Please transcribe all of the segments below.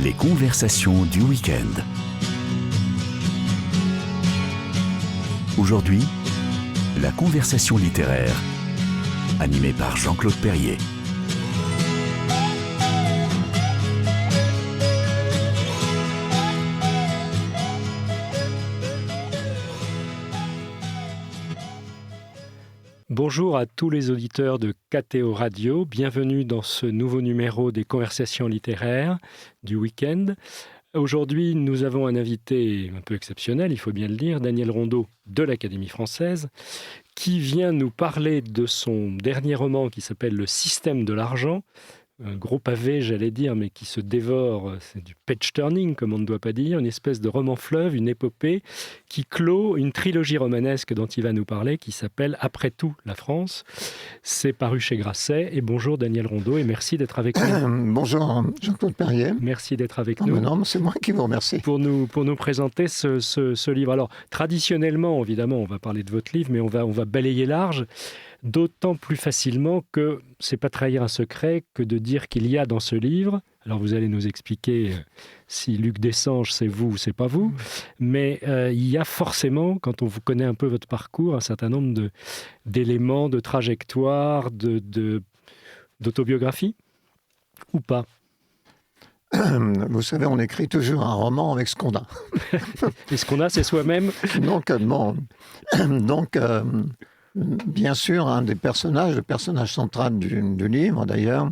Les conversations du week-end. Aujourd'hui, la conversation littéraire, animée par Jean-Claude Perrier. Bonjour à tous les auditeurs de KTO Radio, bienvenue dans ce nouveau numéro des conversations littéraires du week-end. Aujourd'hui, nous avons un invité un peu exceptionnel, il faut bien le dire, Daniel Rondeau de l'Académie française, qui vient nous parler de son dernier roman qui s'appelle « Le système de l'argent ». Un gros pavé, j'allais dire, mais qui se dévore, c'est du page-turning, comme on ne doit pas dire, une espèce de roman-fleuve, une épopée, qui clôt une trilogie romanesque dont il va nous parler, qui s'appelle « Après tout, la France ». C'est paru chez Grasset. Et bonjour Daniel Rondeau, et merci d'être avec nous. Bonjour Jean-Claude Perrier. Merci d'être avec nous. Non, c'est moi qui vous remercie. Pour nous présenter ce livre. Alors, traditionnellement, évidemment, on va parler de votre livre, mais on va balayer large. D'autant plus facilement que c'est pas trahir un secret que de dire qu'il y a dans ce livre, alors vous allez nous expliquer si Luc Dessange c'est vous ou c'est pas vous, mais il y a forcément, quand on vous connaît un peu votre parcours, un certain nombre d'éléments, de trajectoires, d'autobiographie, ou pas? Vous savez, on écrit toujours un roman avec ce qu'on a. Et ce qu'on a, c'est soi-même. Donc, bien sûr, un des personnages, le personnage central du livre d'ailleurs,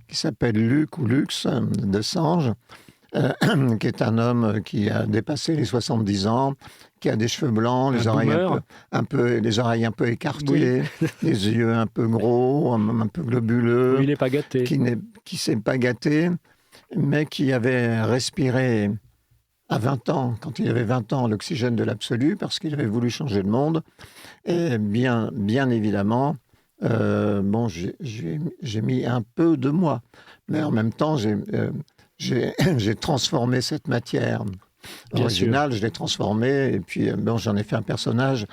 qui s'appelle Luc ou Lux Dessange, qui est un homme qui a dépassé les 70 ans, qui a des cheveux blancs, les oreilles un peu écartées, oui. Les yeux un peu gros, un peu globuleux. Oui, il n'est pas gâté. Qui ne s'est pas gâté, mais qui avait respiré à 20 ans, quand il avait 20 ans, l'oxygène de l'absolu, parce qu'il avait voulu changer le monde. Et bien évidemment, j'ai mis un peu de moi. Mais en même temps, j'ai transformé cette matière originale, je l'ai transformée, et puis j'en ai fait un personnage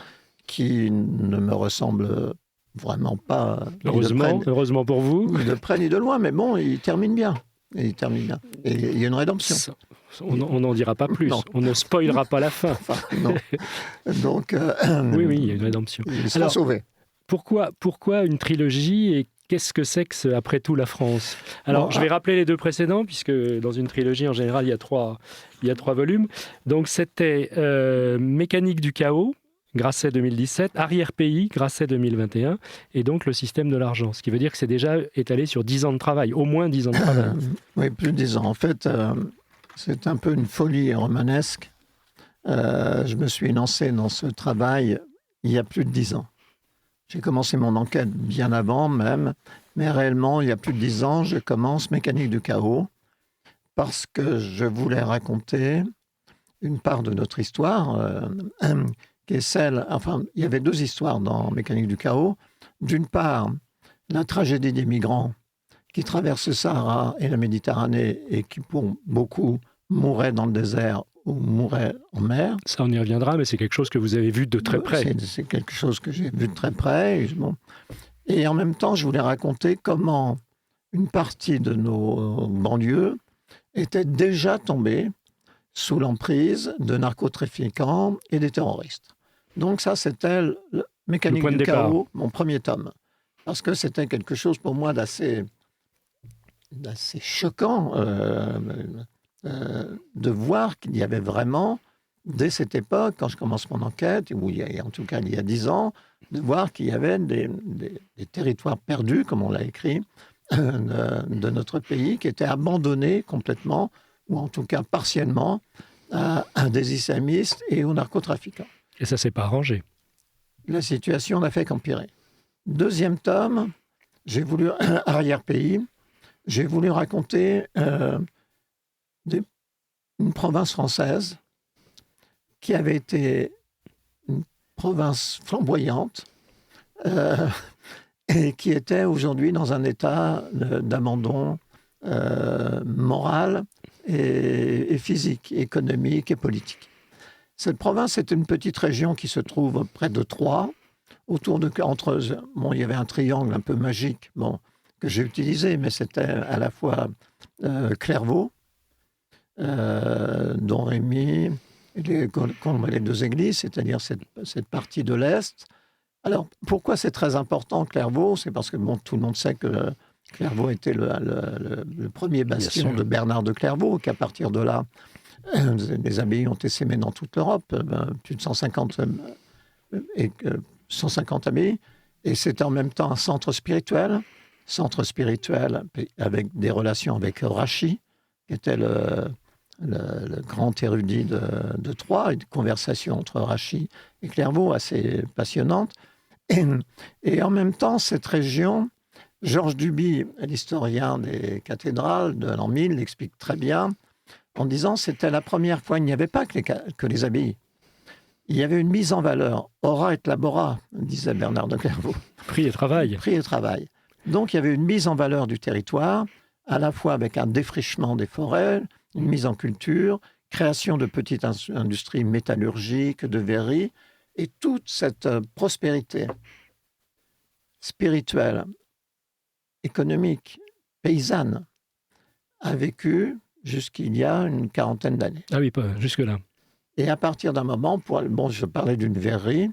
qui ne me ressemble vraiment pas. Heureusement pour vous. Ni de près ni de loin, mais bon, il termine bien. Et il y a une rédemption. On n'en dira pas plus. Non. On ne spoilera pas la fin. Non. Donc, oui, il y a une rédemption. Il sera sauvé. Pourquoi une trilogie et qu'est-ce que c'est que Après tout, la France? Alors, je vais rappeler les deux précédents, puisque dans une trilogie, en général, il y a trois volumes. Donc, c'était Mécanique du chaos, Grasset 2017, Arrière-pays, Grasset 2021, et donc le système de l'argent. Ce qui veut dire que c'est déjà étalé sur 10 ans de travail, au moins 10 ans de travail. Oui, plus de 10 ans. En fait, c'est un peu une folie romanesque. Je me suis lancé dans ce travail il y a plus de 10 ans. J'ai commencé mon enquête bien avant même, mais réellement, il y a plus de 10 ans, je commence Mécanique du chaos, parce que je voulais raconter une part de notre histoire, qui est celle... Enfin, il y avait deux histoires dans Mécanique du chaos. D'une part, la tragédie des migrants qui traversent le Sahara et la Méditerranée et qui, pour beaucoup, mouraient dans le désert ou mouraient en mer. Ça, on y reviendra, mais c'est quelque chose que vous avez vu de très près. C'est quelque chose que j'ai vu de très près. Et en même temps, je voulais raconter comment une partie de nos banlieues était déjà tombée sous l'emprise de narcotrafiquants et des terroristes. Donc ça, c'était Mécanique du chaos, mon premier tome. Parce que c'était quelque chose pour moi d'assez choquant de voir qu'il y avait vraiment, dès cette époque, quand je commence mon enquête, ou en tout cas il y a 10 ans, de voir qu'il y avait des territoires perdus, comme on l'a écrit, de notre pays, qui étaient abandonnés complètement, ou en tout cas partiellement, à des islamistes et aux narcotrafiquants. Et ça ne s'est pas arrangé. La situation n'a fait qu'empirer. Deuxième tome, j'ai voulu, Arrière-pays, j'ai voulu raconter une province française qui avait été une province flamboyante et qui était aujourd'hui dans un état d'abandon moral et physique, économique et politique. Cette province est une petite région qui se trouve près de Troyes, il y avait un triangle un peu magique, que j'ai utilisé, mais c'était à la fois Clairvaux, Don Rémy, les deux églises, c'est-à-dire cette partie de l'Est. Alors, pourquoi c'est très important, Clairvaux? C'est parce que tout le monde sait que Clairvaux était le premier bastion de Bernard de Clairvaux, qu'à partir de là, les abbayes ont essaimé dans toute l'Europe, plus de 150 abbayes, et c'était en même temps un centre spirituel avec des relations avec Rachy, qui était le grand érudit de Troyes, une conversation entre Rachy et Clairvaux assez passionnante. Et en même temps, cette région, Georges Duby, l'historien des cathédrales de l'an 1000, l'explique très bien, en disant que c'était la première fois, il n'y avait pas que les abbayes. Il y avait une mise en valeur, ora et labora, disait Bernard de Clairvaux. Prix et travail. Prix et travail. Donc il y avait une mise en valeur du territoire, à la fois avec un défrichement des forêts, une mise en culture, création de petites industries métallurgiques, de verreries, et toute cette prospérité spirituelle, économique, paysanne, a vécu jusqu'il y a une quarantaine d'années. Ah oui, pas jusque-là. Et à partir d'un moment, je parlais d'une verrerie,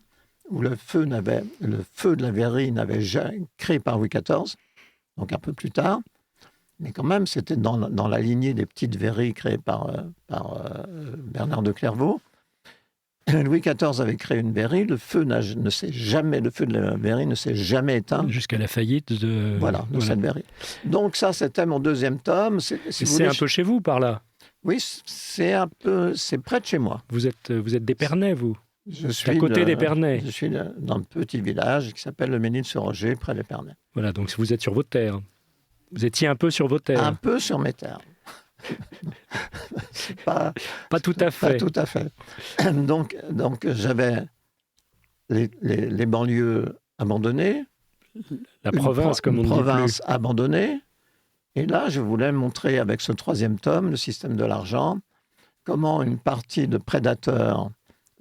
où le feu de la verrerie n'avait jamais créé par Louis XIV, donc un peu plus tard, mais quand même, c'était dans la lignée des petites verreries créées par Bernard de Clairvaux. Louis XIV avait créé une verrerie, le feu de la verrerie ne s'est jamais éteint. Jusqu'à la faillite de cette verrerie. Donc ça, c'était mon deuxième tome. C'est un peu chez vous, par là? Oui, c'est près de chez moi. Vous êtes d'Épernay, vous? Je suis à côté d'Épernay. Je suis dans un petit village qui s'appelle le Ménil-sur-Roger, près d'Épernay. Voilà, donc vous êtes sur vos terres. Vous étiez un peu sur vos terres. Un peu sur mes terres. pas tout à fait. Pas tout à fait. Donc j'avais les banlieues abandonnées. La province, comme on dit. Une province abandonnée. Et là, je voulais montrer avec ce troisième tome, le système de l'argent, comment une partie de prédateurs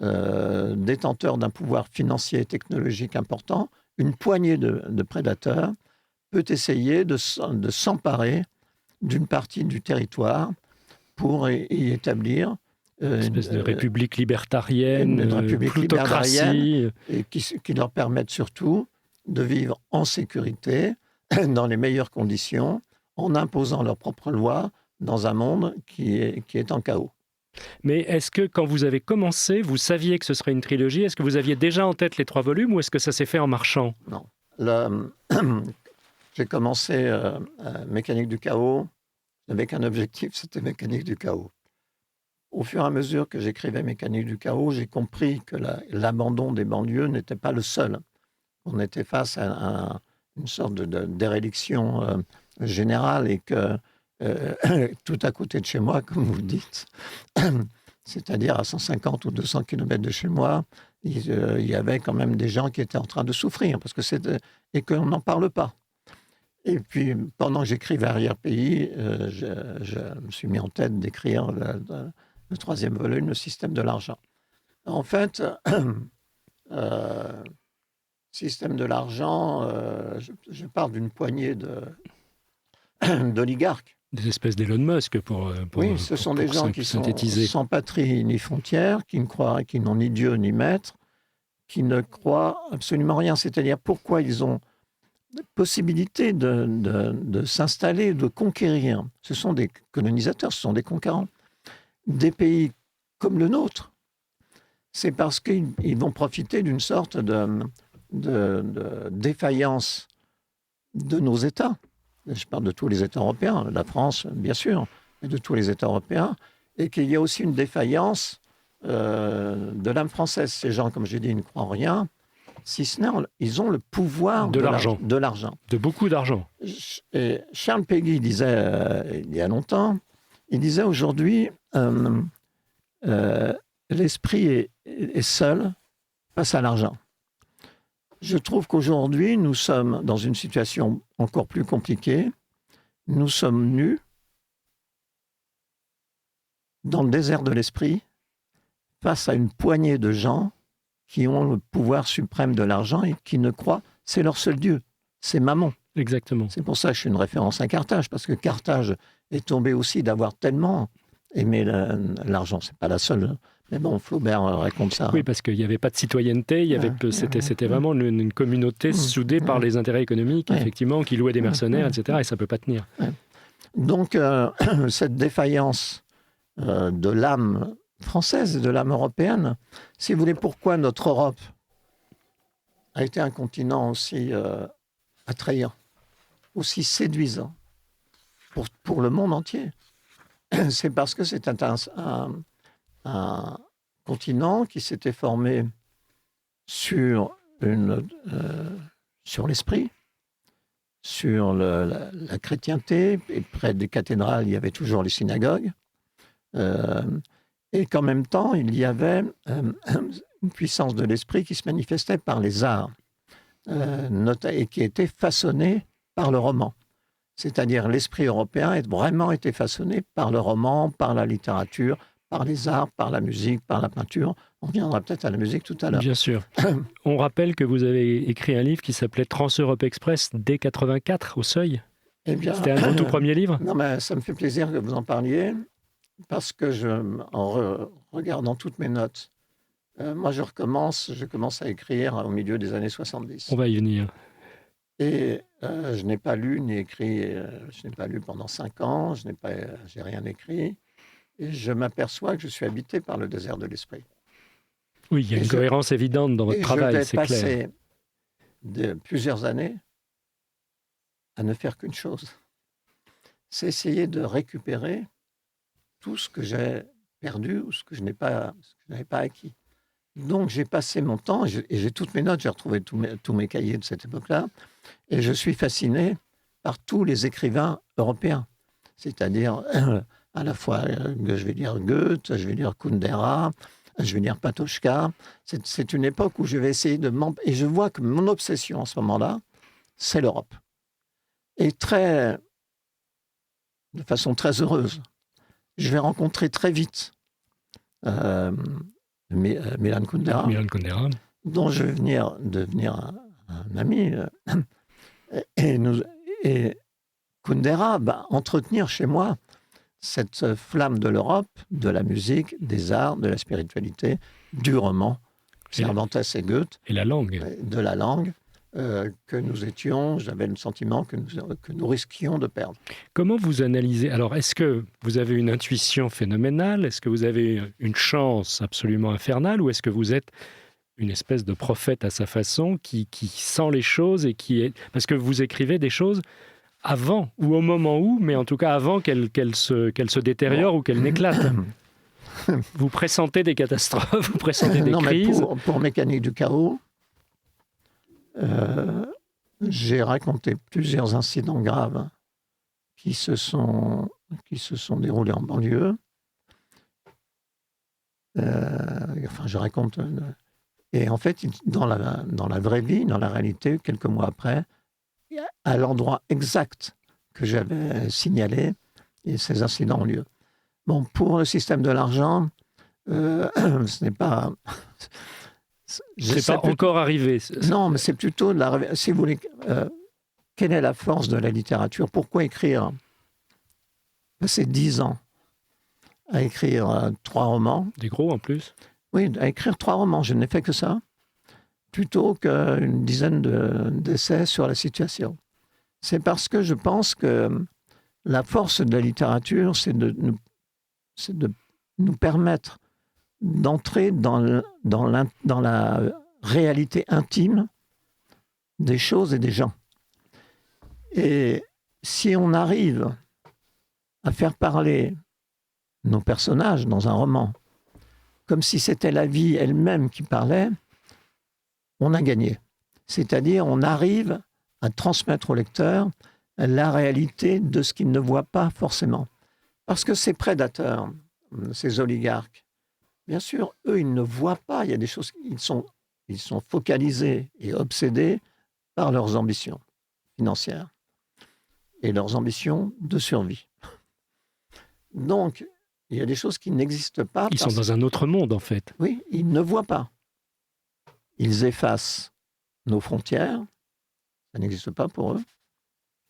détenteurs d'un pouvoir financier et technologique important, une poignée de prédateurs, peut essayer de s'emparer d'une partie du territoire pour y établir une espèce de république libertarienne, une république plutocratie. Libertarienne, et qui leur permette surtout de vivre en sécurité, dans les meilleures conditions, en imposant leurs propres lois dans un monde qui est en chaos. Mais est-ce que quand vous avez commencé, vous saviez que ce serait une trilogie? Est-ce que vous aviez déjà en tête les 3 volumes ou est-ce que ça s'est fait en marchant? Non. J'ai commencé Mécanique du chaos avec un objectif, c'était Mécanique du chaos. Au fur et à mesure que j'écrivais Mécanique du chaos, j'ai compris que l'abandon des banlieues n'était pas le seul. On était face à une sorte de déréliction générale et que tout à côté de chez moi, comme vous le dites, c'est-à-dire à 150 ou 200 km de chez moi, il y avait quand même des gens qui étaient en train de souffrir et qu'on n'en parle pas. Et puis, pendant que j'écrivais Arrière-Pays, je me suis mis en tête d'écrire le 3e volume, le système de l'argent. En fait, système de l'argent, je parle d'une poignée d'oligarques. Des espèces d'Elon Musk oui, ce sont des gens qui sont sans patrie ni frontières, qui n'ont ni Dieu ni maître, qui ne croient absolument rien. C'est-à-dire pourquoi ils ont la possibilité de s'installer, de conquérir. Ce sont des colonisateurs, ce sont des conquérants. Des pays comme le nôtre, c'est parce qu'ils vont profiter d'une sorte de défaillance de nos États. Je parle de tous les États européens, la France, bien sûr, mais de tous les États européens, et qu'il y a aussi une défaillance de l'âme française. Ces gens, comme j'ai dit, ils ne croient en rien, si ce n'est ils ont le pouvoir de l'argent. De beaucoup d'argent. Et Charles Péguy disait, il y a longtemps, il disait aujourd'hui, l'esprit est seul face à l'argent. Je trouve qu'aujourd'hui, nous sommes dans une situation encore plus compliquée. Nous sommes nus dans le désert de l'esprit face à une poignée de gens qui ont le pouvoir suprême de l'argent et qui ne croient, c'est leur seul Dieu, c'est Mammon. Exactement. C'est pour ça que je suis une référence à Carthage, parce que Carthage est tombé aussi d'avoir tellement aimer l'argent. C'est pas la seule. Mais bon, Flaubert raconte ça. Oui, parce qu'il n'y avait pas de citoyenneté, c'était vraiment une communauté soudée par les intérêts économiques, effectivement, qui louaient des mercenaires, etc. Et ça ne peut pas tenir. Donc, cette défaillance de l'âme française et de l'âme européenne, si vous voulez, pourquoi notre Europe a été un continent aussi attrayant, aussi séduisant pour le monde entier. C'est parce que c'est un continent qui s'était formé sur l'esprit, sur la chrétienté, et près des cathédrales, il y avait toujours les synagogues, et qu'en même temps, il y avait une puissance de l'esprit qui se manifestait par les arts, et qui était façonnée par le roman. C'est-à-dire l'esprit européen a vraiment été façonné par le roman, par la littérature, par les arts, par la musique, par la peinture. On reviendra peut-être à la musique tout à l'heure. Bien sûr. On rappelle que vous avez écrit un livre qui s'appelait Trans-Europe Express dès 84 au Seuil. Eh bien, c'était un tout premier livre. Non, mais ça me fait plaisir que vous en parliez, parce que en regardant toutes mes notes, moi je commence à écrire au milieu des années 70. On va y venir. Et je n'ai pas lu ni écrit, je n'ai pas lu pendant 5 ans, j'ai rien écrit. Et je m'aperçois que je suis habité par le désert de l'esprit. Oui, il y a une cohérence évidente dans votre travail, c'est clair. Je vais passer plusieurs années à ne faire qu'une chose. C'est essayer de récupérer tout ce que j'ai perdu ou ce que je n'avais pas acquis. Donc j'ai passé mon temps, et j'ai toutes mes notes, j'ai retrouvé tous mes cahiers de cette époque-là, et je suis fasciné par tous les écrivains européens. C'est-à-dire à la fois, je vais lire Goethe, je vais lire Kundera, je vais lire Patočka. C'est une époque où je vais essayer et je vois que mon obsession en ce moment-là, c'est l'Europe. Et de façon très heureuse, je vais rencontrer très vite Milan Kundera, dont je vais devenir un ami. Et Kundera va entretenir chez moi cette flamme de l'Europe, de la musique, des arts, de la spiritualité, du roman, Cervantes et Goethe. Et la langue. De la langue, j'avais le sentiment que nous risquions de perdre. Comment vous analysez? Alors, est-ce que vous avez une intuition phénoménale? Est-ce que vous avez une chance absolument infernale? Ou est-ce que vous êtes une espèce de prophète à sa façon qui sent les choses et qui est... Parce que vous écrivez des choses avant ou au moment où, mais en tout cas avant qu'elles se détériorent ou qu'elles n'éclatent. Vous pressentez des catastrophes, vous pressentez des crises. Mais pour Mécanique du chaos, j'ai raconté plusieurs incidents graves qui se sont déroulés en banlieue. Je raconte... Et en fait, dans la vraie vie, dans la réalité, quelques mois après, à l'endroit exact que j'avais signalé, et ces incidents ont lieu. Bon, pour le système de l'argent, ce n'est pas... C'est pas encore arrivé. Non, mais c'est plutôt, si vous voulez, quelle est la force de la littérature? Pourquoi écrire? Passer 10 ans à écrire 3 romans. Des gros en plus. Oui, à écrire 3 romans, je n'ai fait que ça, plutôt qu'une dizaine d'essais sur la situation. C'est parce que je pense que la force de la littérature, c'est de nous permettre d'entrer dans la réalité intime des choses et des gens. Et si on arrive à faire parler nos personnages dans un roman, comme si c'était la vie elle-même qui parlait, on a gagné. C'est-à-dire, on arrive à transmettre au lecteur la réalité de ce qu'il ne voit pas forcément. Parce que ces prédateurs, ces oligarques, bien sûr, eux, ils ne voient pas. Il y a des choses, ils sont focalisés et obsédés par leurs ambitions financières et leurs ambitions de survie. Donc, il y a des choses qui n'existent pas. Ils sont dans un autre monde, en fait. Oui, ils ne voient pas. Ils effacent nos frontières. Ça n'existe pas pour eux.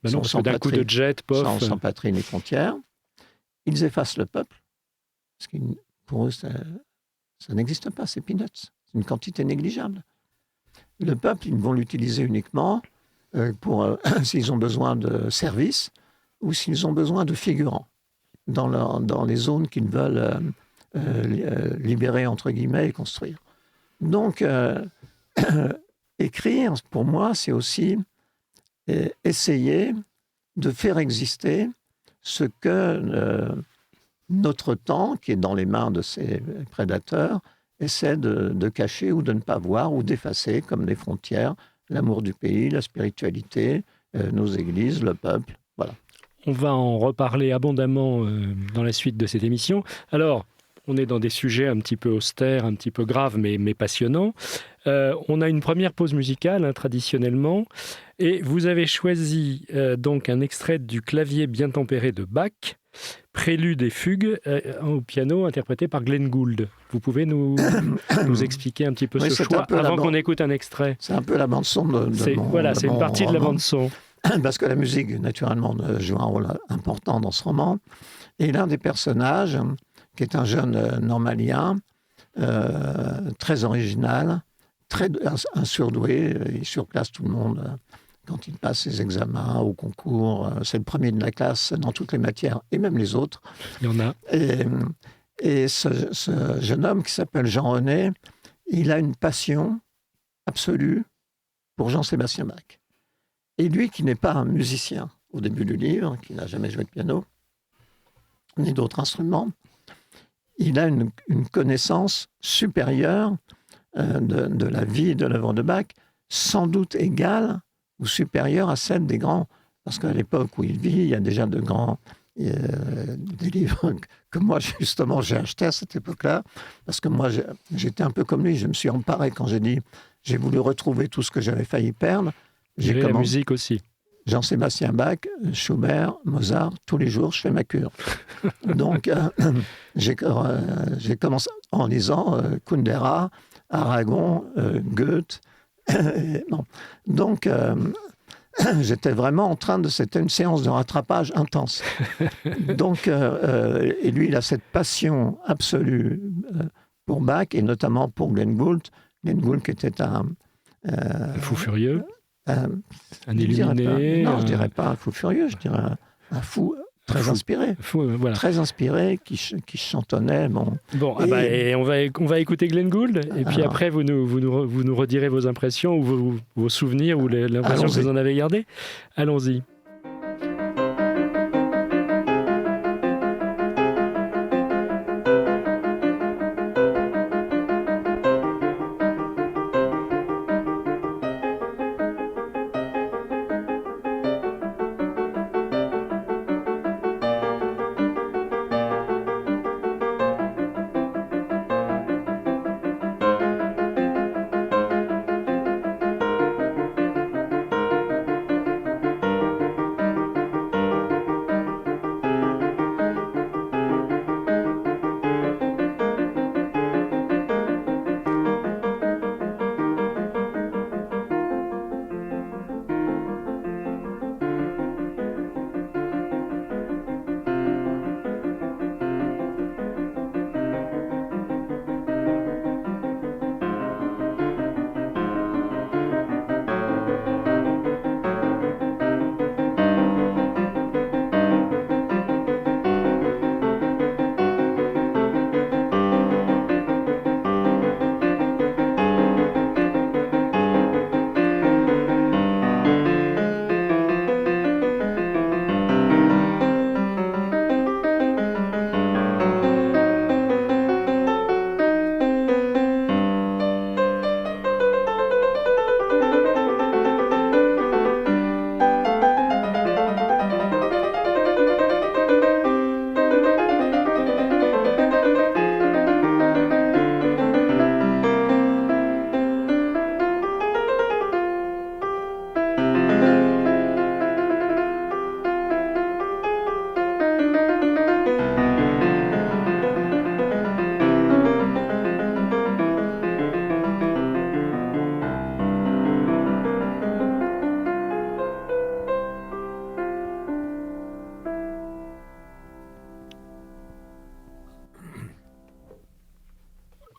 Ben non, parce que d'un coup de jet, pof. Sans patrie ni frontières. Ils effacent le peuple. Parce que pour eux, ça n'existe pas, ces peanuts. C'est une quantité négligeable. Le peuple, ils vont l'utiliser uniquement pour s'ils ont besoin de services ou s'ils ont besoin de figurants dans les zones qu'ils veulent libérer, entre guillemets, et construire. Donc, écrire, pour moi, c'est aussi essayer de faire exister ce que notre temps, qui est dans les mains de ces prédateurs, essaie de cacher ou de ne pas voir ou d'effacer, comme les frontières, l'amour du pays, la spiritualité, nos églises, le peuple. Voilà. On va en reparler abondamment dans la suite de cette émission. Alors, on est dans des sujets un petit peu austères, un petit peu graves, mais passionnants. On a une première pause musicale, traditionnellement, et vous avez choisi donc un extrait du clavier bien tempéré de Bach, Prélude et fugue au piano, interprété par Glenn Gould. Vous pouvez nous expliquer un petit peu ce choix avant qu'on écoute un extrait? C'est un peu la bande-son c'est une partie de la bande-son. Parce que la musique, naturellement, joue un rôle important dans ce roman. Et l'un des personnages, qui est un jeune normalien, très original, un surdoué, il surclasse tout le monde quand il passe ses examens au concours. C'est le premier de la classe dans toutes les matières, et même les autres. Il y en a. Et ce jeune homme qui s'appelle Jean-René, il a une passion absolue pour Jean-Sébastien Bach. Et lui, qui n'est pas un musicien au début du livre, qui n'a jamais joué de piano, ni d'autres instruments, il a une connaissance supérieure de la vie et de l'œuvre de Bach, sans doute égale ou supérieure à celle des grands. Parce qu'à l'époque où il vit, il y a déjà des livres que moi, justement, j'ai achetés à cette époque-là. Parce que moi, j'étais un peu comme lui. Je me suis emparé quand j'ai voulu retrouver tout ce que j'avais failli perdre. J'ai la musique aussi. Jean-Sébastien Bach, Schubert, Mozart, tous les jours, je fais ma cure. Donc, j'ai commencé en lisant Kundera, Aragon, Goethe. Bon. Donc, j'étais vraiment en train c'était une séance de rattrapage intense. Donc, et lui, il a cette passion absolue pour Bach, et notamment pour Glenn Gould. Glenn Gould qui était un fou furieux. Un illuminé. Non, je ne dirais pas un fou furieux, je dirais un fou très inspiré. Voilà. Très inspiré, qui chantonnait. Bon, et on va écouter Glenn Gould, et puis après, vous nous redirez vos impressions, ou vos souvenirs, ou l'impression que vous en avez gardée. Allons-y.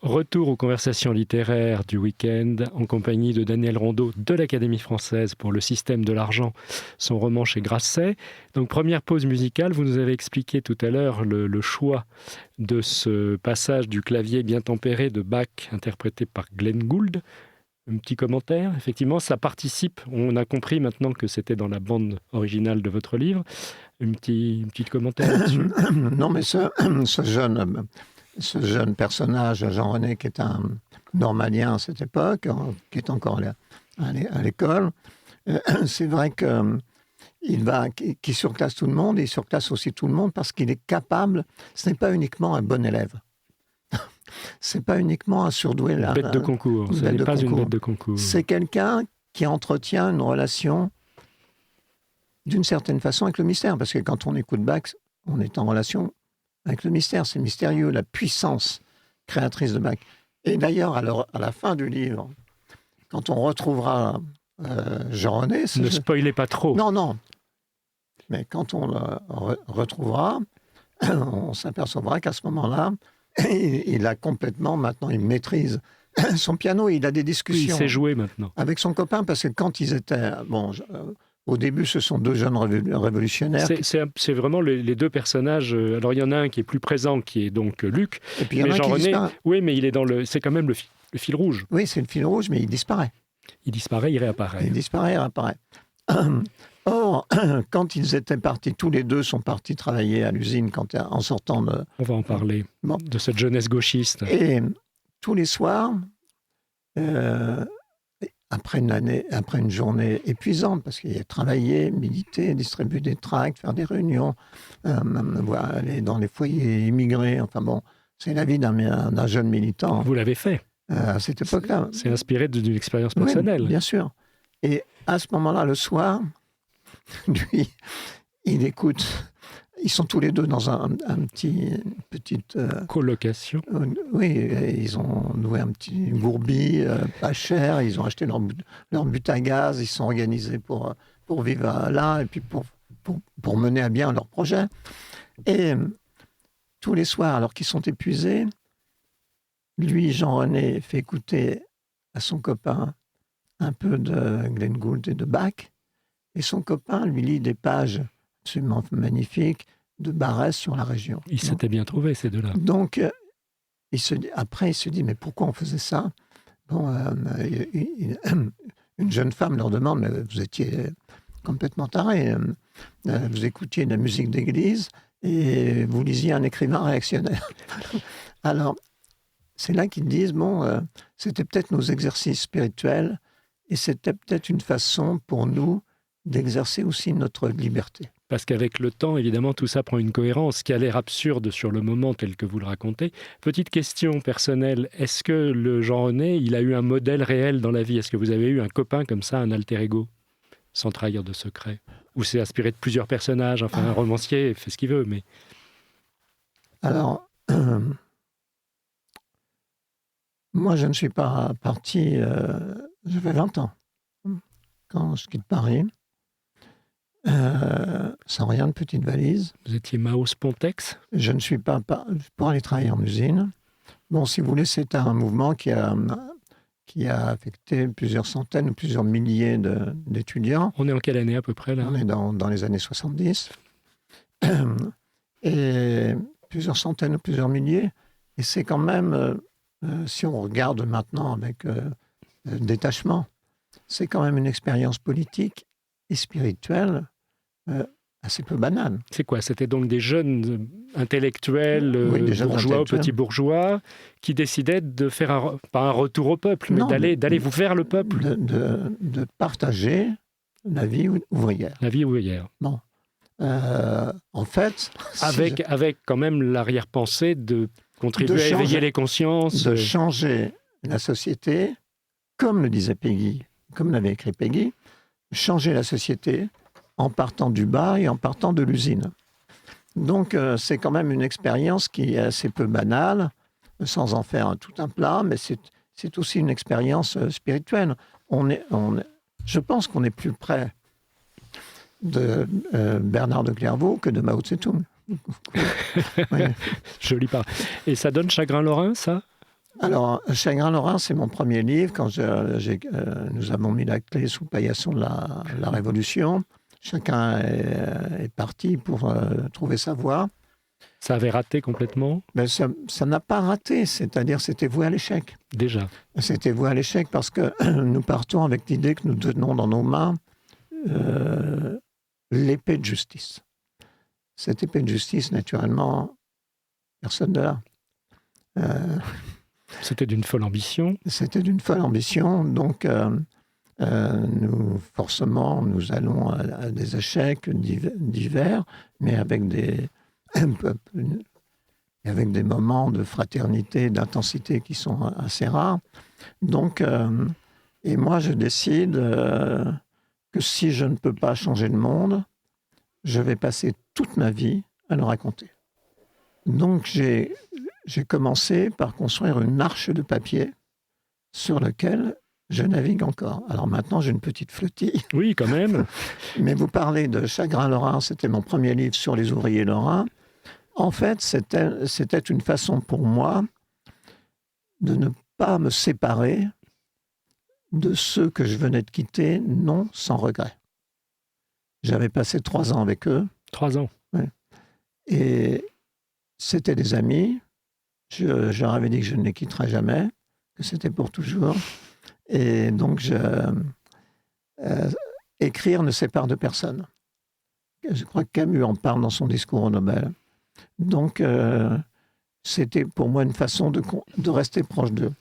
Retour aux conversations littéraires du week-end en compagnie de Daniel Rondeau de l'Académie française pour Le système de l'argent, son roman chez Grasset. Donc première pause musicale, vous nous avez expliqué tout à l'heure le choix de ce passage du clavier bien tempéré de Bach interprété par Glenn Gould. Un petit commentaire, effectivement, ça participe, on a compris maintenant que c'était dans la bande originale de votre livre. Un petit commentaire là-dessus. Non, mais ce jeune personnage, Jean-René, qui est un normalien à cette époque, qui est encore à l'école, c'est vrai qu'il surclasse tout le monde, et il surclasse aussi tout le monde parce qu'il est capable, ce n'est pas uniquement un bon élève. C'est pas uniquement un surdoué là. Bête de concours. Ce n'est pas une bête de concours. C'est quelqu'un qui entretient une relation d'une certaine façon avec le mystère. Parce que quand on écoute Bach, on est en relation avec le mystère. C'est mystérieux, la puissance créatrice de Bach. Et d'ailleurs, à la fin du livre, quand on retrouvera Jean-René... Ne spoilez pas trop. Non. Mais quand on le retrouvera, on s'apercevra qu'à ce moment-là, il a complètement, maintenant, il maîtrise son piano et il a des discussions. Il sait jouer maintenant. Avec son copain, parce que quand ils étaient... au début, ce sont deux jeunes révolutionnaires. C'est vraiment les deux personnages. Alors, il y en a un qui est plus présent, qui est donc Luc. Et puis, il y en a un qui disparaît. Oui, mais il est c'est quand même le fil rouge. Oui, c'est le fil rouge, mais il disparaît. Il disparaît, il réapparaît. Il disparaît, il réapparaît. Or, quand ils étaient partis, tous les deux sont partis travailler à l'usine en sortant de... On va en parler, de cette jeunesse gauchiste. Et tous les soirs, après une journée épuisante, parce qu'il y a travaillé, militer, distribuer des tracts, faire des réunions, aller dans les foyers immigrés, enfin bon, c'est la vie d'un jeune militant. Vous l'avez fait à cette époque-là. C'est inspiré d'une expérience personnelle. Oui, bien sûr. Et à ce moment-là, le soir, lui, il écoute. Ils sont tous les deux dans une petite... colocation. Oui, ils ont loué un petit gourbi, pas cher. Ils ont acheté leur but à gaz. Ils sont organisés pour vivre là et puis pour mener à bien leur projet. Et tous les soirs, alors qu'ils sont épuisés, lui, Jean-René, fait écouter à son copain un peu de Glenn Gould et de Bach. Et son copain lui lit des pages absolument magnifiques de Barès sur la région. Ils s'étaient bien trouvés, ces deux-là. Donc, après, il se dit, mais pourquoi on faisait ça ? Bon, une jeune femme leur demande, mais vous étiez complètement tarés. Vous écoutiez de la musique d'église et vous lisiez un écrivain réactionnaire. Alors, c'est là qu'ils disent, c'était peut-être nos exercices spirituels et c'était peut-être une façon pour nous d'exercer aussi notre liberté. Parce qu'avec le temps, évidemment, tout ça prend une cohérence qui a l'air absurde sur le moment tel que vous le racontez. Petite question personnelle, est-ce que le Jean-René, il a eu un modèle réel dans la vie ? Est-ce que vous avez eu un copain comme ça, un alter ego, sans trahir de secret ? Ou c'est inspiré de plusieurs personnages, enfin un romancier fait ce qu'il veut, mais... Alors, moi je ne suis pas parti, j'avais 20 ans quand je quitte Paris. Sans rien de petite valise. Vous étiez Mao Spontex ? Je ne suis pas pour aller travailler en usine. Bon, si vous voulez, c'est un mouvement qui a affecté plusieurs centaines ou plusieurs milliers d'étudiants. On est en quelle année à peu près là ? On est dans les années 70. Et plusieurs centaines ou plusieurs milliers. Et c'est quand même, si on regarde maintenant avec détachement, c'est quand même une expérience politique et spirituelle assez peu banale. C'est quoi ? C'était donc des jeunes intellectuels, bourgeois ou petits bourgeois, qui décidaient de faire, pas un retour au peuple, mais d'aller vous vers le peuple. De partager la vie ouvrière. La vie ouvrière. Bon. En fait... Avec quand même l'arrière-pensée de contribuer à éveiller les consciences. De changer la société, comme le disait Péguy, comme l'avait écrit Péguy, changer la société en partant du bas et en partant de l'usine. Donc, c'est quand même une expérience qui est assez peu banale, sans en faire tout un plat, mais c'est aussi une expérience spirituelle. Je pense qu'on est plus près de Bernard de Clairvaux que de Mao Tse-tung. Oui. Joli pas. Et ça donne Chagrin Lorrain, ça ? Alors, Chagrin-Lorrain, c'est mon premier livre. Quand nous avons mis la clé sous le paillasson de la Révolution, chacun est parti pour trouver sa voie. Ça avait raté complètement? Mais ça n'a pas raté, c'est-à-dire c'était voué à l'échec. Déjà. C'était voué à l'échec parce que nous partons avec l'idée que nous tenons dans nos mains l'épée de justice. Cette épée de justice, naturellement, personne ne l'a. C'était d'une folle ambition. C'était d'une folle ambition, donc forcément, nous allons à des échecs divers, mais avec des moments de fraternité, d'intensité qui sont assez rares. Donc, et moi, je décide que si je ne peux pas changer le monde, je vais passer toute ma vie à le raconter. Donc, j'ai commencé par construire une arche de papier sur laquelle je navigue encore. Alors maintenant, j'ai une petite flottille. Oui, quand même. Mais vous parlez de Chagrin-Lorrain, c'était mon premier livre sur les ouvriers lorrains. En fait, c'était une façon pour moi de ne pas me séparer de ceux que je venais de quitter, non sans regret. J'avais passé 3 ans avec eux. 3 ans. Ouais. Et c'était des amis. Je leur avais dit que je ne les quitterais jamais, que c'était pour toujours. Et donc, écrire ne sépare de personne. Je crois que Camus en parle dans son discours au Nobel. Donc, c'était pour moi une façon de rester proche d'eux.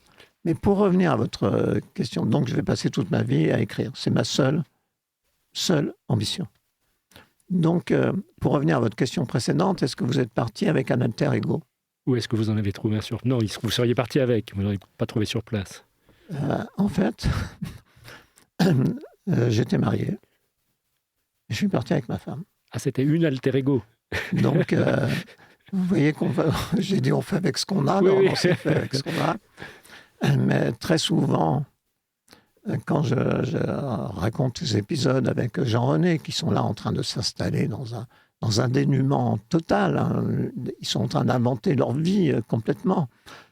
Mais pour revenir à votre question, donc je vais passer toute ma vie à écrire. C'est ma seule ambition. Donc, pour revenir à votre question précédente, est-ce que vous êtes parti avec un alter ego? Ou est-ce que vous en avez trouvé un sur... Non, vous seriez parti avec, vous n'auriez pas trouvé sur place. En fait, j'étais marié. Je suis parti avec ma femme. Ah, c'était une alter ego. Donc, vous voyez j'ai dit on fait avec ce qu'on a, oui, normalement c'est fait avec ce qu'on a. Mais très souvent, quand je raconte ces épisodes avec Jean-René, qui sont là en train de s'installer dans un dénuement total, hein, ils sont en train d'inventer leur vie complètement.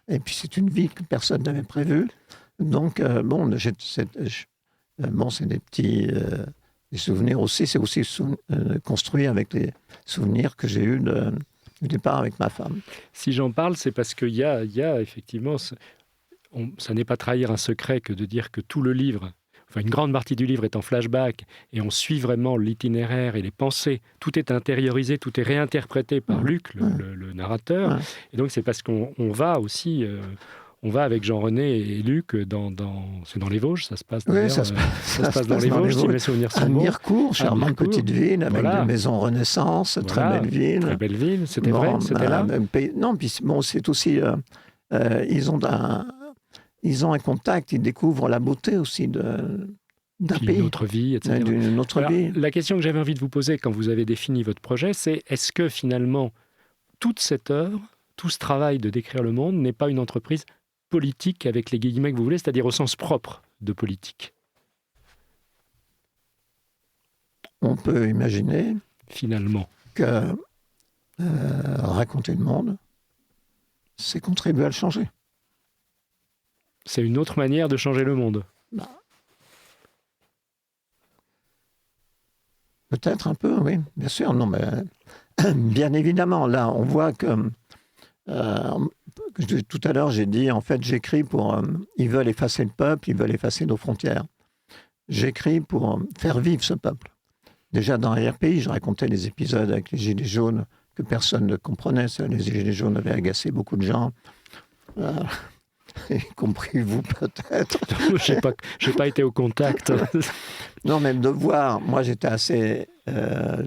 Et puis c'est une vie que personne n'avait prévue. Donc, c'est des petits des souvenirs aussi. C'est aussi construit avec les souvenirs que j'ai eus du départ avec ma femme. Si j'en parle, c'est parce qu'il y a effectivement... ça n'est pas trahir un secret que de dire que tout le livre, enfin une grande partie du livre est en flashback, et on suit vraiment l'itinéraire et les pensées. Tout est intériorisé, tout est réinterprété par Luc, le narrateur. Ouais. Et donc c'est parce qu'on va aussi... on va avec Jean-René et Luc c'est dans les Vosges, ça se passe d'ailleurs. Oui, ça se passe dans les Vosges, si mes souvenirs sont bons. À Mirecourt, charmante petite ville, avec des maisons Renaissance, très belle ville. Très belle ville, c'était vrai, c'était là. Non, puis bon, c'est aussi... ils ont un contact, ils découvrent la beauté aussi d'un pays. Une autre vie, etc. D'une autre vie. La question que j'avais envie de vous poser quand vous avez défini votre projet, c'est est-ce que finalement, toute cette œuvre, tout ce travail de décrire le monde n'est pas une entreprise politique avec les guillemets que vous voulez, c'est-à-dire au sens propre de politique? On peut imaginer finalement que raconter le monde, c'est contribuer à le changer. C'est une autre manière de changer le monde. Peut-être un peu, oui, bien sûr. Non, mais bien évidemment, là, on voit que tout à l'heure, j'ai dit, en fait, j'écris pour... ils veulent effacer le peuple, ils veulent effacer nos frontières. J'écris pour faire vivre ce peuple. Déjà, dans l'arrière-pays, je racontais les épisodes avec les Gilets jaunes que personne ne comprenait. Ça, les Gilets jaunes avaient agacé beaucoup de gens. Y compris vous, peut-être. Je n'ai pas été au contact. Non, même de voir... Moi, j'étais assez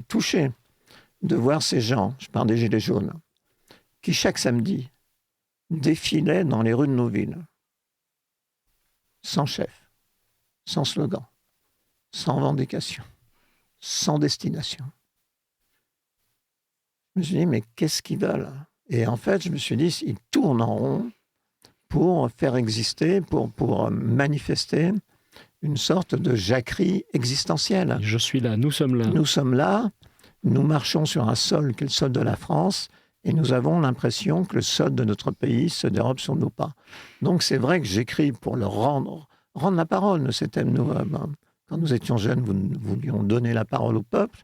touché de voir ces gens, je parle des Gilets jaunes, qui, chaque samedi, défilaient dans les rues de nos villes, sans chef, sans slogan, sans revendication, sans destination. Je me suis dit, mais qu'est-ce qu'ils veulent? Et en fait, je me suis dit, ils tournent en rond pour faire exister, pour manifester une sorte de jacquerie existentielle. Je suis là, nous sommes là. Nous sommes là, nous marchons sur un sol qui est le sol de la France, et nous avons l'impression que le sol de notre pays se dérobe sur nos pas. Donc c'est vrai que j'écris pour leur rendre la parole. C'était nous, quand nous étions jeunes, nous voulions donner la parole au peuple.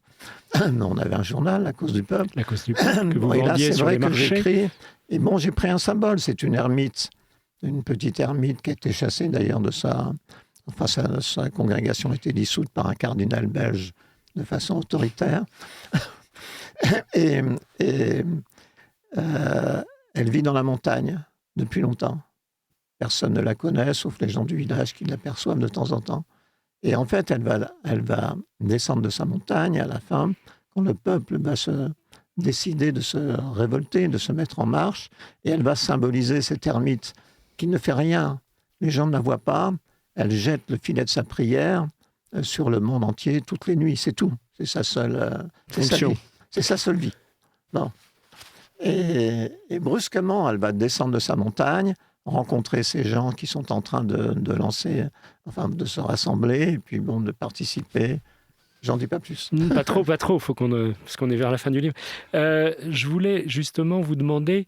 On avait un journal, La Cause du Peuple. La Cause du Peuple, que vous Bon, et là, vendiez c'est sur vrai les que marchés. j'écris. Et bon, j'ai pris un symbole. C'est une ermite, une petite ermite qui a été chassée d'ailleurs de sa... Enfin, sa congrégation a été dissoute par un cardinal belge de façon autoritaire. et elle vit dans la montagne depuis longtemps. Personne ne la connaît, sauf les gens du village qui l'aperçoivent de temps en temps. Et en fait, elle va descendre de sa montagne à la fin, quand le peuple va se décider de se révolter, de se mettre en marche, et elle va symboliser cette ermite qui ne fait rien. Les gens ne la voient pas. Elle jette le filet de sa prière sur le monde entier toutes les nuits. C'est tout. C'est sa seule fonction. C'est sa seule vie. Bon. Et brusquement, elle va descendre de sa montagne, rencontrer ces gens qui sont en train de lancer, enfin de se rassembler, et puis bon, de participer. J'en dis pas plus. Pas trop, parce qu'on est vers la fin du livre. Je voulais justement vous demander,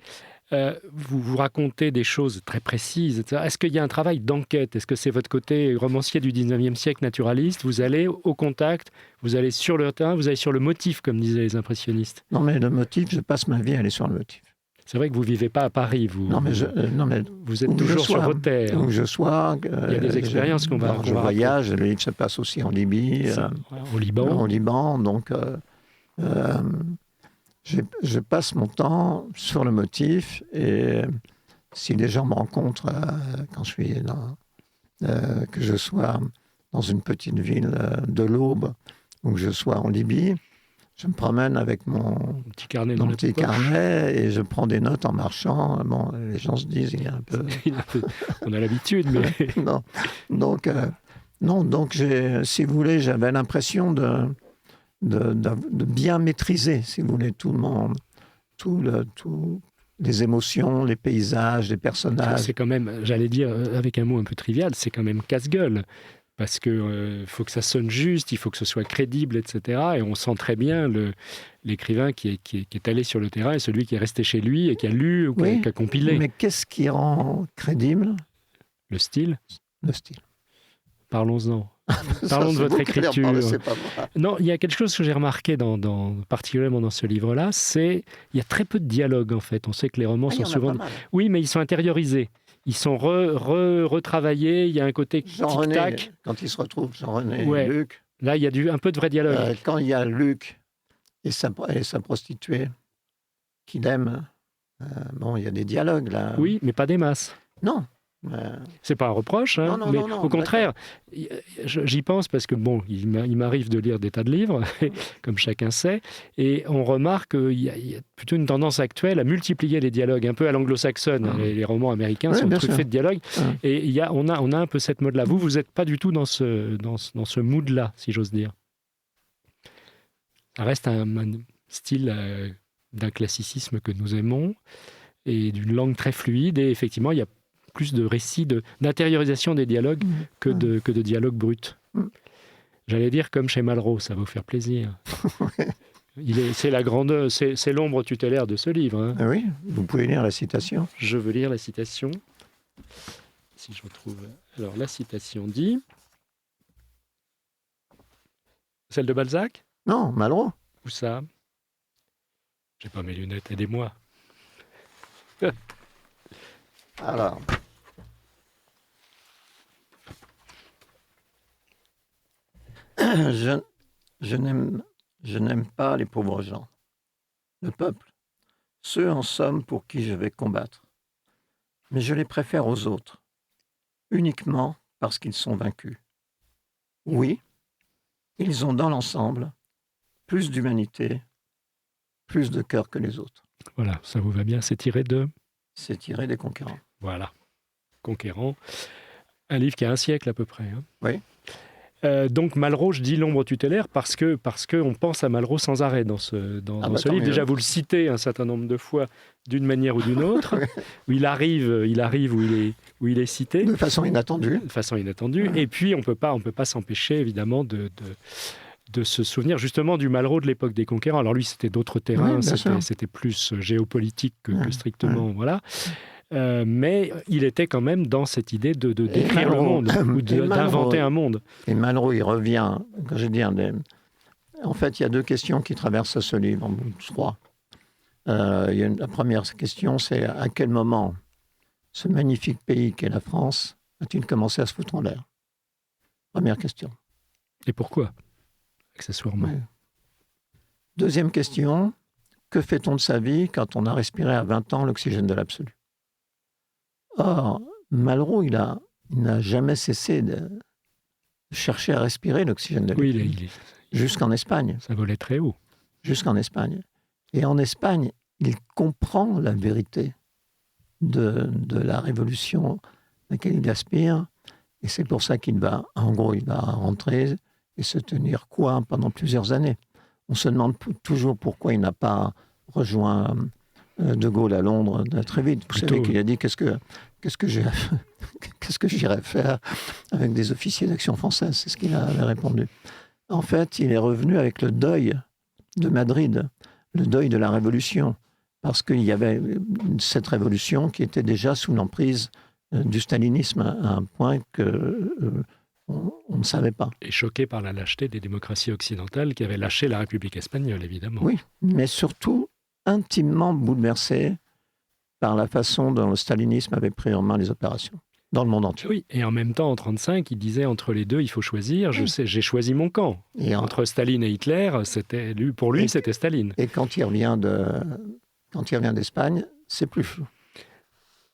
vous racontez des choses très précises, etc. Est-ce qu'il y a un travail d'enquête? Est-ce que c'est votre côté romancier du 19e siècle, naturaliste? Vous allez au contact, vous allez sur le terrain, vous allez sur le motif, comme disaient les impressionnistes. Non, mais le motif, je passe ma vie à aller sur le motif. C'est vrai que vous ne vivez pas à Paris, vous. Non, mais vous êtes toujours sur votre terre. Où je sois. Il y a des expériences qu'on va je voyage, le livre se passe aussi en Libye. Au Liban. Au Liban, donc je passe mon temps sur le motif, et si les gens me rencontrent quand je suis que je sois dans une petite ville de l'Aube ou que je sois en Libye, je me promène avec mon petit carnet, et je prends des notes en marchant. Bon, les gens se disent, il est un peu... On a l'habitude, mais... non, donc si vous voulez, j'avais l'impression de bien maîtriser, si vous voulez, tous les émotions, les paysages, les personnages. C'est quand même, j'allais dire avec un mot un peu trivial, c'est quand même casse-gueule. Parce qu'il faut que ça sonne juste, il faut que ce soit crédible, etc. Et on sent très bien l'écrivain qui est allé sur le terrain et celui qui est resté chez lui et qui a lu ou qui a compilé. Mais qu'est-ce qui rend crédible? Le style. Le style. Parlons-en. Parlons de votre écriture. Non, il y a quelque chose que j'ai remarqué particulièrement dans ce livre-là, c'est il y a très peu de dialogue en fait. On sait que les romans sont souvent... Oui, mais ils sont intériorisés. Ils sont retravaillés, il y a un côté tic-tac. Quand ils se retrouvent, Jean-René et Luc. Là, il y a un peu de vrai dialogue. Quand il y a Luc et sa prostituée qu'il aime, bon, il y a des dialogues là. Oui, mais pas des masses. Non. C'est pas un reproche, hein, non, mais non, au contraire, j'y pense parce que bon, il m'arrive de lire des tas de livres, comme chacun sait, et on remarque qu'il y a plutôt une tendance actuelle à multiplier les dialogues, un peu à l'anglo-saxonne. Les romans américains sont truffés de dialogues, et on a un peu cette mode-là. Vous n'êtes pas du tout dans ce mood-là, si j'ose dire. Ça reste un style d'un classicisme que nous aimons, et d'une langue très fluide, et effectivement, il y a plus de récits, d'intériorisation des dialogues que de dialogues bruts. J'allais dire comme chez Malraux, ça va vous faire plaisir. C'est l'ombre tutélaire de ce livre. Hein. Ah oui, vous pouvez lire la citation. Je veux lire la citation. Si je retrouve... Alors, la citation dit... Celle de Balzac? Non, Malraux. Où ça? J'ai pas mes lunettes, aidez-moi. Alors... Je n'aime pas les pauvres gens, le peuple, ceux en somme pour qui je vais combattre. Mais je les préfère aux autres, uniquement parce qu'ils sont vaincus. Oui, ils ont dans l'ensemble plus d'humanité, plus de cœur que les autres. Voilà, ça vous va bien, c'est tiré de... C'est tiré des Conquérants. Voilà, Conquérants, un livre qui a un siècle à peu près. Hein. Oui. Donc Malraux, je dis l'ombre tutélaire parce que on pense à Malraux sans arrêt dans ce livre. Déjà, vous le citez un certain nombre de fois d'une manière ou d'une autre, où il arrive où il est cité. De façon inattendue. De façon inattendue. Ouais. Et puis, on peut pas s'empêcher, évidemment, de se souvenir justement du Malraux de l'époque des conquérants. Alors lui, c'était d'autres terrains, c'était plus géopolitique que strictement, voilà. Mais il était quand même dans cette idée de décrire le monde, ou d'inventer un monde. Et Malraux, il revient, quand je dis, en fait, il y a 2 questions qui traversent ce livre, 3. La première question, c'est à quel moment ce magnifique pays qu'est la France a-t-il commencé à se foutre en l'air? Première question. Et pourquoi, accessoirement? Ouais. Deuxième question, que fait-on de sa vie quand on a respiré à 20 ans l'oxygène de l'absolu? Or, Malraux, il n'a jamais cessé de chercher à respirer l'oxygène de l'absolu. Oui, jusqu'en Espagne. Ça volait très haut. Jusqu'en Espagne. Et en Espagne, il comprend la vérité de la révolution à laquelle il aspire. Et c'est pour ça qu'il va rentrer et se tenir quoi pendant plusieurs années. On se demande toujours pourquoi il n'a pas rejoint De Gaulle à Londres très vite. Vous savez qu'il a dit qu'est-ce que j'irais faire avec des officiers d'action française? C'est ce qu'il avait répondu. En fait, il est revenu avec le deuil de Madrid, le deuil de la Révolution, parce qu'il y avait cette révolution qui était déjà sous l'emprise du stalinisme à un point qu'on ne savait pas. Et choqué par la lâcheté des démocraties occidentales qui avaient lâché la République espagnole, évidemment. Oui, mais surtout intimement bouleversé par la façon dont le stalinisme avait pris en main les opérations dans le monde entier. Oui, et en même temps, en 1935, il disait entre les deux, il faut choisir. J'ai choisi mon camp. Et entre Staline et Hitler, pour lui, c'était Staline. Et quand il revient d'Espagne, c'est plus flou.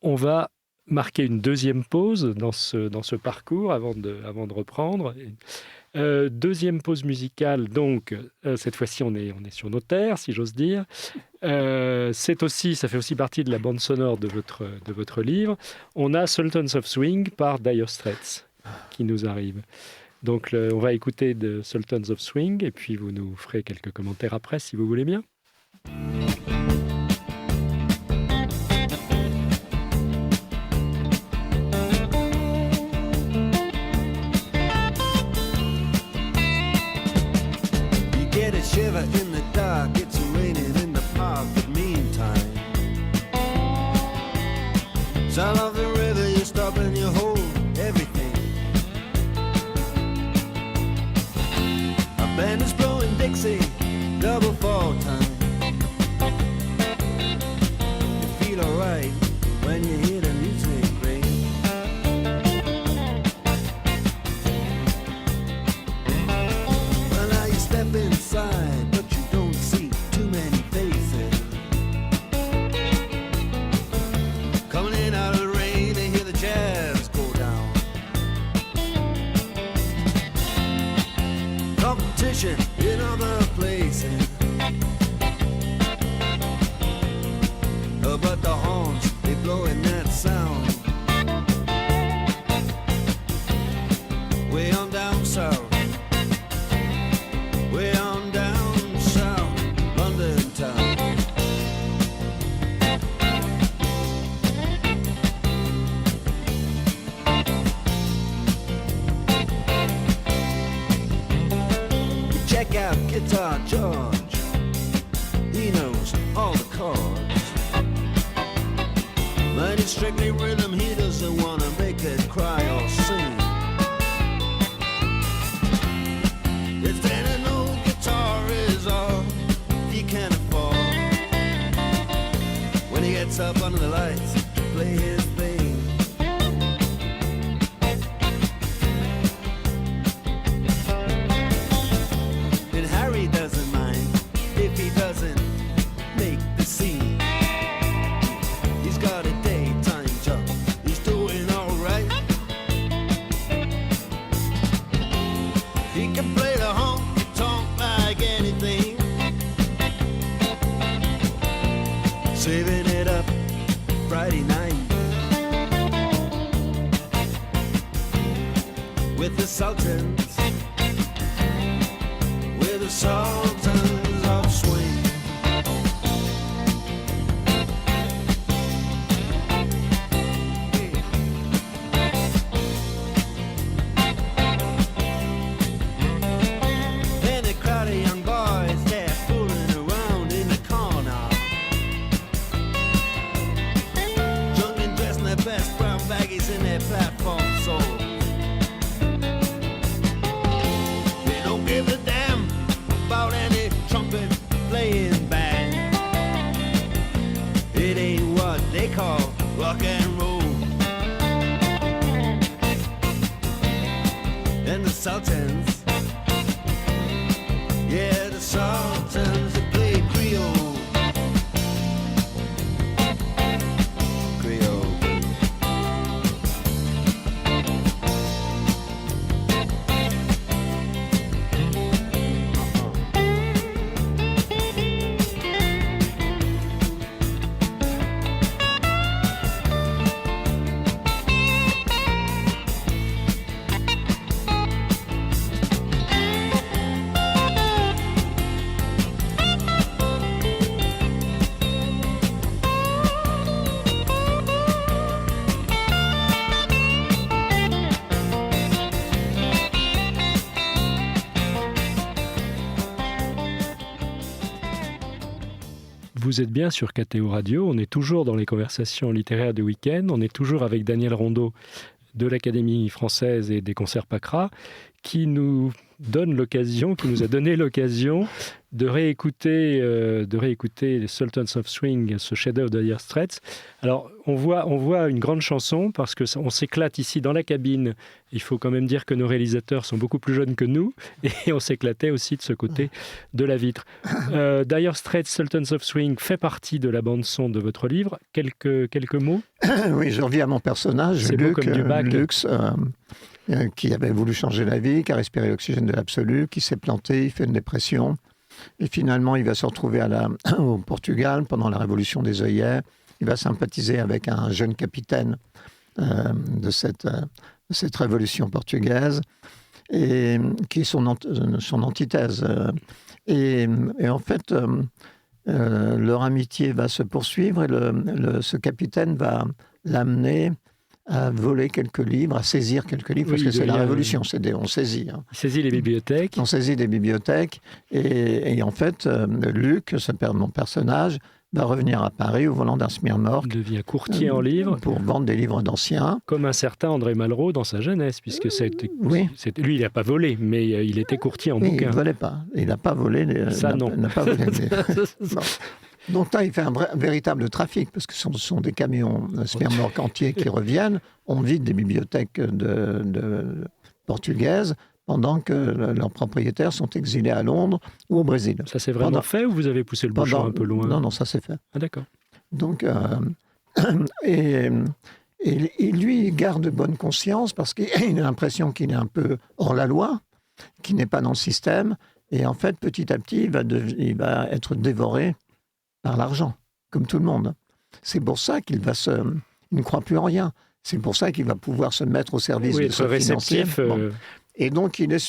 On va marquer une deuxième pause dans ce parcours avant de reprendre. Deuxième pause musicale, donc cette fois-ci on est sur nos terres, si j'ose dire. Ça fait aussi partie de la bande sonore de votre livre. On a Sultans of Swing par Dire Straits qui nous arrive. Donc on va écouter de Sultans of Swing et puis vous nous ferez quelques commentaires après si vous voulez bien. Shiver in the dark, it's raining in the park, but meantime sound of the river, you stop and you hold everything. A band is blowing Dixie, double fall time. You feel alright when you hear the music ring. Well, now you step inside, but you don't see too many faces. Coming in out of the rain, they hear the jazz go down. Competition in other places, but the horns, they blowing that sound. Way on down south, way on down south, London town. You check out Guitar George, he knows all the chords. But it's strictly rhythm, he doesn't want to make it cry or sing. If then an old guitar is all he can afford, when he gets up under the lights to play his thing. And Harry doesn't mind if he doesn't make the scene. He's got a daytime job, he's doing alright. He can play the honky-tonk like anything, saving it up Friday night with the Sultans, with the Sultans of Swing. And Vous êtes bien sur KTO Radio, on est toujours dans les conversations littéraires du week-end, on est toujours avec Daniel Rondeau de l'Académie française et des concerts PACRA, qui nous a donné l'occasion de réécouter les Sultans of Swing, ce chef-d'œuvre de Dire Straits. Alors, on voit une grande chanson parce que on s'éclate ici dans la cabine. Il faut quand même dire que nos réalisateurs sont beaucoup plus jeunes que nous et on s'éclatait aussi de ce côté de la vitre. Dire Straits, Sultans of Swing fait partie de la bande-son de votre livre. Quelques mots? Oui, je reviens à mon personnage, C'est beau comme du bac. Lux, qui avait voulu changer la vie, qui a respiré l'oxygène de l'absolu, qui s'est planté, il fait une dépression. Et finalement, il va se retrouver au Portugal pendant la révolution des œillets. Il va sympathiser avec un jeune capitaine de cette révolution portugaise, et qui est son antithèse. Et en fait, leur amitié va se poursuivre, et ce capitaine va l'amener à voler quelques livres, à saisir quelques livres, parce que c'est la révolution, on saisit. Hein. Il saisit les bibliothèques. On saisit des bibliothèques, et en fait, Luc, mon personnage, va revenir à Paris au volant d'un Smirnoff. Il devient courtier en livres. Pour vendre des livres d'anciens. Comme un certain André Malraux dans sa jeunesse, puisque lui, il n'a pas volé, mais il était courtier en bouquins. Il ne volait pas. Il n'a pas volé. Ça, non. Il n'a pas volé. Non. Donc là, il fait un véritable trafic, parce que ce sont des camions Smirnoff entiers qui reviennent. On vide des bibliothèques portugaises, pendant que leurs propriétaires sont exilés à Londres ou au Brésil. Ça s'est vraiment fait, ou vous avez poussé le bouchon un peu loin? Non, ça s'est fait. Ah, d'accord. Donc, et lui, il garde bonne conscience, parce qu'il a l'impression qu'il est un peu hors la loi, qu'il n'est pas dans le système, et en fait, petit à petit, il va être dévoré par l'argent, comme tout le monde. C'est pour ça qu'il ne croit plus en rien. C'est pour ça qu'il va pouvoir se mettre au service de ce financier. Bon. Et donc, il est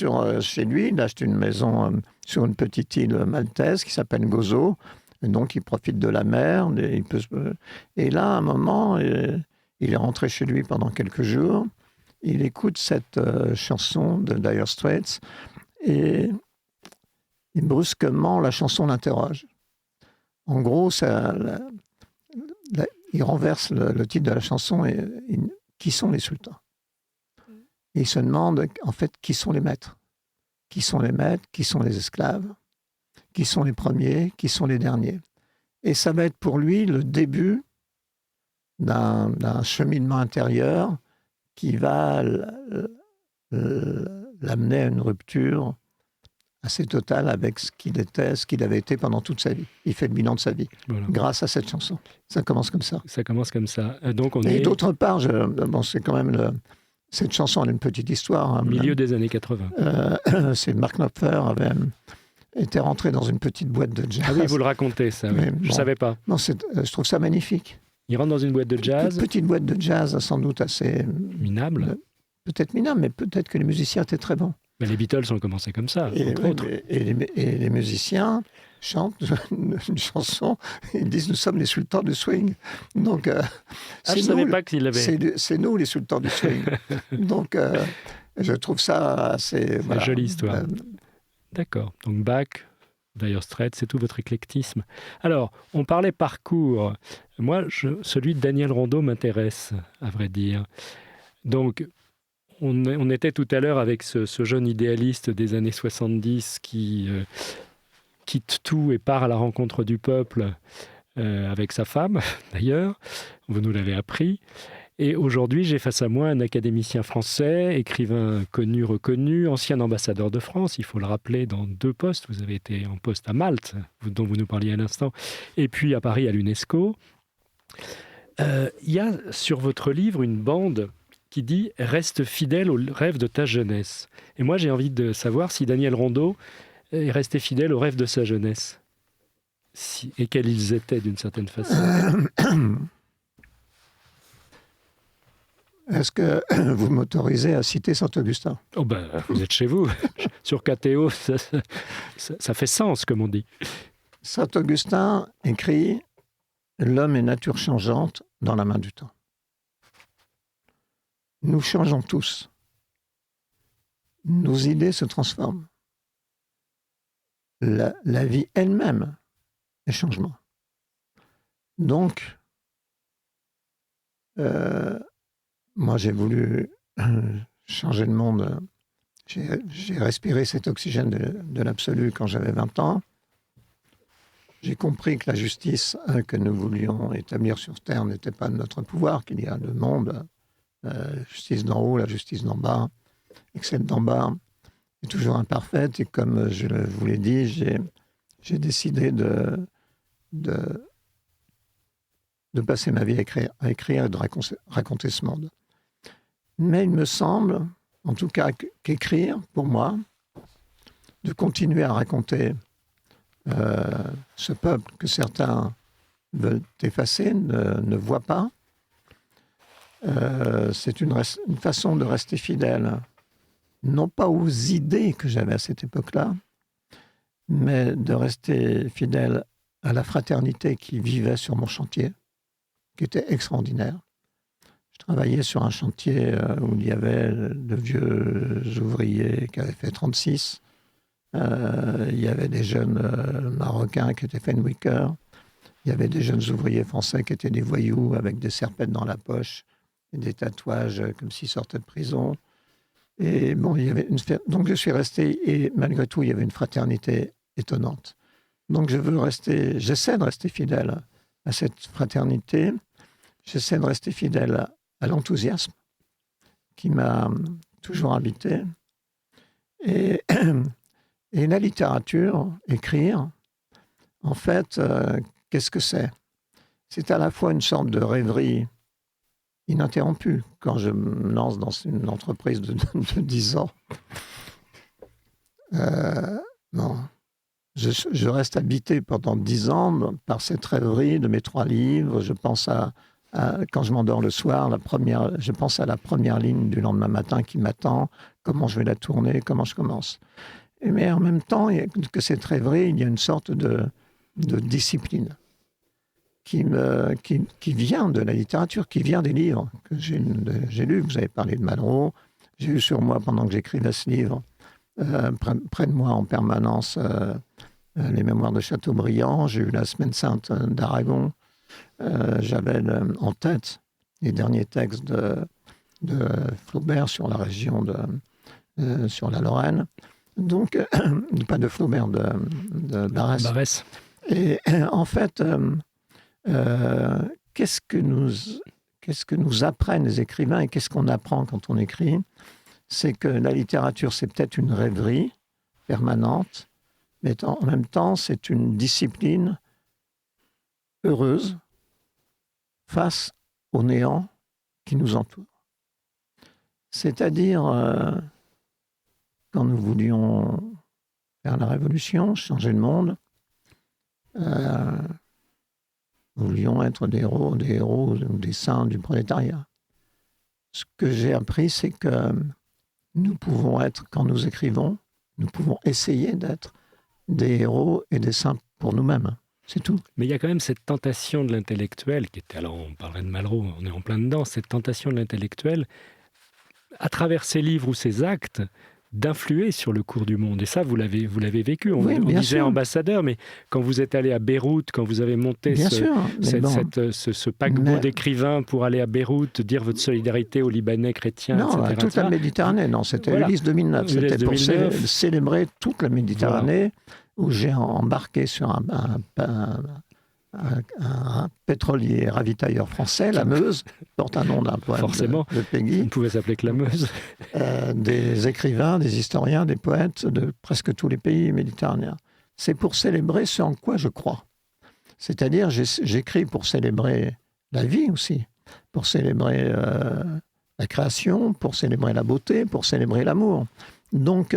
chez lui, il achète une maison sur une petite île maltaise qui s'appelle Gozo. Et donc, il profite de la mer. Et là, à un moment, il est rentré chez lui pendant quelques jours. Il écoute cette chanson de Dire Straits. Et brusquement, la chanson l'interroge. En gros, il renverse le titre de la chanson. Qui sont les sultans? Et il se demande, en fait, qui sont les maîtres? Qui sont les maîtres? Qui sont les esclaves? Qui sont les premiers? Qui sont les derniers? Et ça va être pour lui le début d'un cheminement intérieur qui va l'amener à une rupture assez totale avec ce qu'il avait été pendant toute sa vie. Il fait le bilan de sa vie, grâce à cette chanson. Ça commence comme ça. Ça commence comme ça. Donc d'autre part, c'est quand même... Cette chanson, elle a une petite histoire. Hein. Milieu des années 80. C'est Mark Knopfler était rentré dans une petite boîte de jazz. Ah oui, vous le racontez, ça. Oui. Je ne savais pas. Non, je trouve ça magnifique. Il rentre dans une boîte de jazz. Une petite boîte de jazz, sans doute assez... Minable. Peut-être minable, mais peut-être que les musiciens étaient très bons. Mais les Beatles ont commencé comme ça, entre autres. Et les musiciens chantent une chanson, ils disent « Nous sommes les sultans du swing ». Donc, je ne savais pas qu'il avait... C'est nous les sultans du swing. Donc, je trouve ça assez... Voilà, jolie histoire. D'accord. Donc, Bach, Dire Straits, c'est tout votre éclectisme. Alors, on parlait parcours. Moi, celui de Daniel Rondeau m'intéresse, à vrai dire. Donc... On était tout à l'heure avec ce jeune idéaliste des années 70 qui quitte tout et part à la rencontre du peuple avec sa femme, d'ailleurs. Vous nous l'avez appris. Et aujourd'hui, j'ai face à moi un académicien français, écrivain connu, reconnu, ancien ambassadeur de France, il faut le rappeler, dans 2 postes. Vous avez été en poste à Malte, dont vous nous parliez à l'instant, et puis à Paris, à l'UNESCO. Il y a sur votre livre une bande qui dit « Reste fidèle aux rêves de ta jeunesse ». Et moi, j'ai envie de savoir si Daniel Rondeau est resté fidèle aux rêves de sa jeunesse. Et quels ils étaient, d'une certaine façon. Est-ce que vous m'autorisez à citer Saint-Augustin? Oh ben, vous êtes chez vous. Sur KTO, ça fait sens, comme on dit. Saint-Augustin écrit « L'homme est nature changeante dans la main du temps ». Nous changeons tous. Nos idées se transforment. La vie elle-même est changement. Donc, moi, j'ai voulu changer le monde. J'ai respiré cet oxygène de l'absolu quand j'avais 20 ans. J'ai compris que la justice que nous voulions établir sur Terre n'était pas de notre pouvoir, qu'il y a le monde, la justice d'en haut, la justice d'en bas, et que celle d'en bas est toujours imparfaite. Et comme je vous l'ai dit, j'ai décidé de passer ma vie à écrire et de raconter ce monde. Mais il me semble, en tout cas, qu'écrire, pour moi, de continuer à raconter ce peuple que certains veulent effacer, ne voient pas, c'est une façon de rester fidèle, non pas aux idées que j'avais à cette époque-là, mais de rester fidèle à la fraternité qui vivait sur mon chantier, qui était extraordinaire. Je travaillais sur un chantier où il y avait de vieux ouvriers qui avaient fait 36. Il y avait des jeunes Marocains qui étaient Fenwickers. Il y avait des jeunes ouvriers français qui étaient des voyous avec des serpettes dans la poche et des tatouages comme s'ils sortaient de prison. Et bon, donc je suis resté, et malgré tout, il y avait une fraternité étonnante. Donc j'essaie de rester fidèle à cette fraternité. J'essaie de rester fidèle à l'enthousiasme qui m'a toujours habité. Et la littérature, écrire, en fait, qu'est-ce que c'est ? C'est à la fois une sorte de rêverie ininterrompue. Quand je me lance dans une entreprise de 10 ans, je reste habité pendant 10 ans par cette rêverie de mes 3 livres. Je pense quand je m'endors le soir, je pense à la première ligne du lendemain matin qui m'attend, comment je vais la tourner, comment je commence. Mais en même temps, que cette rêverie, il y a une sorte de discipline qui vient de la littérature, qui vient des livres que j'ai lus. Vous avez parlé de Malraux. J'ai eu sur moi, pendant que j'écrivais ce livre, près de moi en permanence, les Mémoires de Chateaubriand. J'ai eu la Semaine Sainte d'Aragon. J'avais en tête les derniers textes de Flaubert sur la région sur la Lorraine. Donc, pas de Flaubert, de Barrès. Barrès. Et en fait, qu'est-ce que nous apprennent les écrivains et qu'est-ce qu'on apprend quand on écrit ? C'est que la littérature, c'est peut-être une rêverie permanente, mais en même temps, c'est une discipline heureuse face au néant qui nous entoure. C'est-à-dire, quand nous voulions faire la révolution, changer le monde, nous voulions être des héros ou des saints du prolétariat. Ce que j'ai appris, c'est que nous pouvons être, quand nous écrivons, nous pouvons essayer d'être des héros et des saints pour nous-mêmes. C'est tout. Mais il y a quand même cette tentation de l'intellectuel, alors on parlerait de Malraux, on est en plein dedans, cette tentation de l'intellectuel, à travers ses livres ou ses actes, d'influer sur le cours du monde. Et ça, vous l'avez vécu. On disait sûr. Ambassadeur, mais quand vous êtes allé à Beyrouth, quand vous avez monté ce paquebot d'écrivains pour aller à Beyrouth, dire votre solidarité aux Libanais chrétiens, etc. Toute la Méditerranée. Non, c'était Ulysse 2009. C'était pour célébrer toute la Méditerranée, où j'ai embarqué sur un pétrolier ravitailleur français, la Meuse, porte un nom d'un poème de Péguy. Ça ne pouvait s'appeler que la Meuse. Des écrivains, des historiens, des poètes de presque tous les pays méditerranéens. C'est pour célébrer ce en quoi je crois. C'est-à-dire, j'écris pour célébrer la vie aussi, pour célébrer la création, pour célébrer la beauté, pour célébrer l'amour. Donc,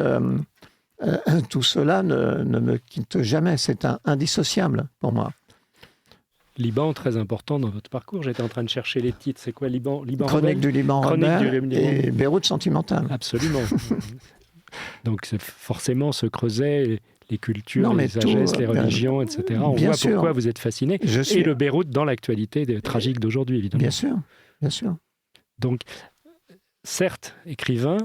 tout cela ne me quitte jamais. C'est indissociable pour moi. Liban, très important dans votre parcours. J'étais en train de chercher les titres. C'est quoi, Liban Chronique du Liban rebelle et Beyrouth sentimentale. Absolument. Donc, forcément, se creusaient les cultures, les sagesses, les religions, etc. On voit pourquoi vous êtes fasciné. Et le Beyrouth dans l'actualité tragique d'aujourd'hui, évidemment. Bien sûr. Donc, certes, écrivain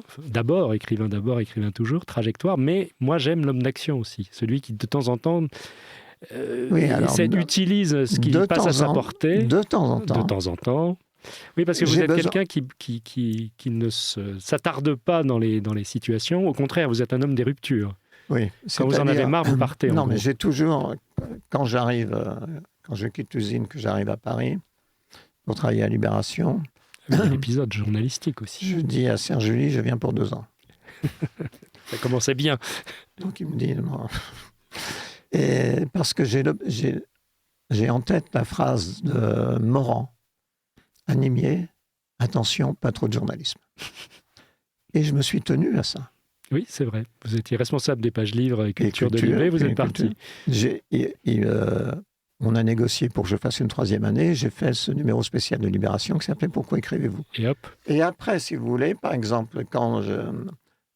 toujours, trajectoire, mais moi, j'aime l'homme d'action aussi. Celui qui, de temps en temps, utilise ce qui passe à sa portée. De temps en temps. De temps en temps. Oui, parce que vous êtes quelqu'un qui ne s'attarde pas dans les situations. Au contraire, vous êtes un homme des ruptures. Oui. Quand vous en avez marre, vous partez. Non, mais j'ai toujours, quand je quitte l'usine, que j'arrive à Paris pour travailler à Libération. Il y a l'épisode journalistique aussi. Je dis à Serge Julie, je viens pour 2 ans. Ça commençait bien. Donc il me dit non. Et parce que j'ai en tête la phrase de Morand, Animier, attention, pas trop de journalisme. Et je me suis tenu à ça. Oui, c'est vrai. Vous étiez responsable des pages livres et culture de Libé, vous êtes parti. On a négocié pour que je fasse une 3e année. J'ai fait ce numéro spécial de Libération qui s'appelait « Pourquoi écrivez-vous » Et hop. Et après, si vous voulez, par exemple, quand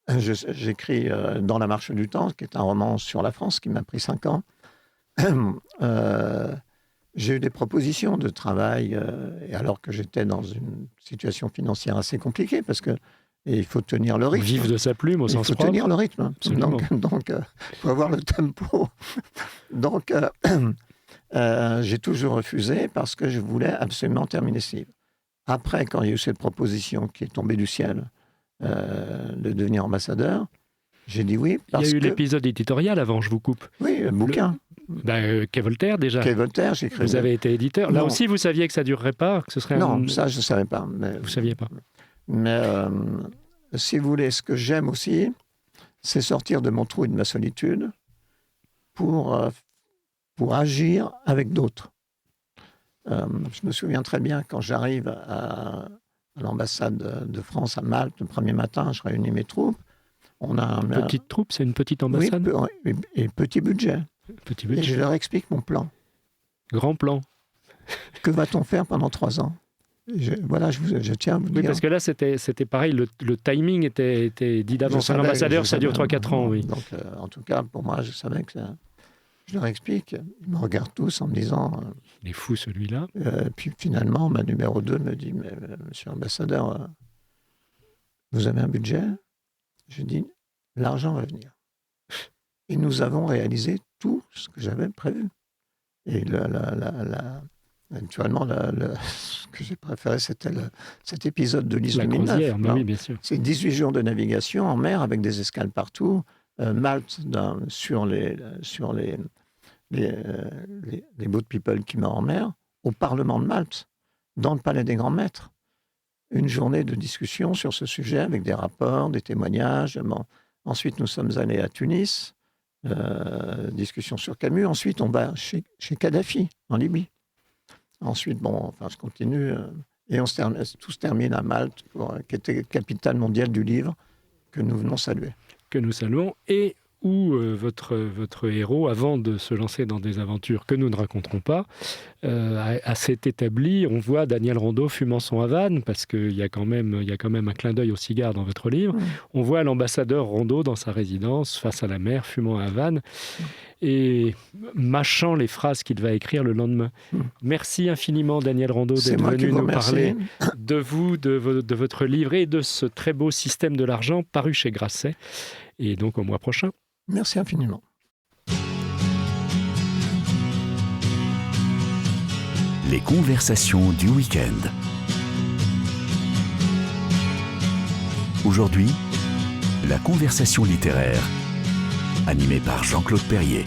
j'écris Dans la marche du temps, qui est un roman sur la France qui m'a pris 5 ans, j'ai eu des propositions de travail, et alors que j'étais dans une situation financière assez compliquée, parce que il faut tenir le rythme. Vivre de sa plume au sens propre. Il faut tenir le rythme. Absolument. Donc il faut avoir le tempo. Donc, j'ai toujours refusé parce que je voulais absolument terminer ce livre. Après, quand il y a eu cette proposition qui est tombée du ciel de devenir ambassadeur, j'ai dit oui. Il y a eu l'épisode éditorial avant, je vous coupe. Oui, le bouquin. Quai Voltaire, déjà. Quai Voltaire, j'ai écrit. Vous avez été éditeur. Là aussi, vous saviez que ça ne durerait pas, que ce serait Non, ça, je ne savais pas. Mais, vous ne saviez pas. Mais si vous voulez, ce que j'aime aussi, c'est sortir de mon trou et de ma solitude pour agir avec d'autres. Je me souviens très bien quand j'arrive à l'ambassade de France à Malte, le premier matin, je réunis mes troupes. On a petite troupe, c'est une petite ambassade. Oui, et petit budget. Petit budget. Et je leur explique mon plan. Grand plan. Que va-t-on faire pendant 3 ans ? Je tiens à vous dire. Oui, parce que là, c'était pareil, le timing était dit d'avance. Un ambassadeur, ça dure 3-4 ans, oui. Donc, en tout cas, pour moi, je savais que ça... Je leur explique. Ils me regardent tous en me disant... Il est fou, celui-là. Puis finalement, ma numéro 2 me dit, mais monsieur l'ambassadeur, vous avez un budget ? Je dis, l'argent va venir. Et nous avons réalisé tout ce que j'avais prévu. Et naturellement, ce que j'ai préféré, c'était cet épisode de l'Ise 2009. Oui, bien sûr. C'est 18 jours de navigation en mer avec des escales partout. Malte sur les boat people qui meurent en mer, au Parlement de Malte, dans le Palais des Grands Maîtres. Une journée de discussion sur ce sujet avec des rapports, des témoignages. Bon. Ensuite, nous sommes allés à Tunis, discussion sur Camus. Ensuite, on va chez Kadhafi, en Libye. Ensuite, je continue. Et tout se termine à Malte, qui était capitale mondiale du livre, que nous venons saluer. Que nous saluons. Et où votre héros, avant de se lancer dans des aventures que nous ne raconterons pas, s'est établi. On voit Daniel Rondeau fumant son Havane, parce qu'il y a quand même un clin d'œil au cigare dans votre livre. On voit l'ambassadeur Rondeau dans sa résidence, face à la mer, fumant un Havane, et mâchant les phrases qu'il va écrire le lendemain. Merci infiniment, Daniel Rondeau, d'être venu nous parler de vous, de votre livre et de ce très beau Système de l'argent, paru chez Grasset. Et donc au mois prochain. Merci infiniment. Les conversations du week-end. Aujourd'hui, la conversation littéraire, animée par Jean-Claude Perrier.